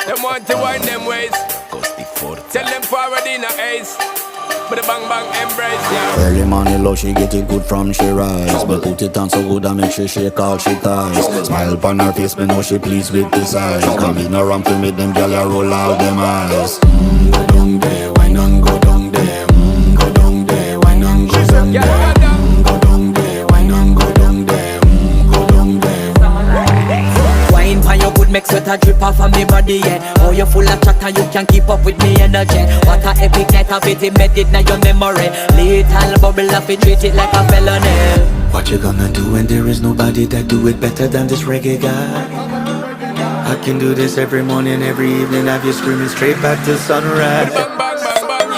Them want to wind them ways. Tell them forward in a ace. But the bang bang embrace, yeah. Early morning love, she get it good from she rise. But put it on so good and make she shake all she ties. Smile upon her face, me know she pleased with this eyes. Come in around to make them gyal a roll out them eyes. Go down there, why not go down there? Go down there, why not go down there? Go down there, why not go down there? Go down there. Wine pan your good, make sweat a drip off of me body, yeah. Oh, you full of chatter, you can't keep up with me energy. What a epic night of it, embedded now your memory. Little bubble of it, treat it like a felony. What you gonna do when there is nobody that do it better than this reggae guy? I can do this every morning, every evening, have you screaming straight back to sunrise.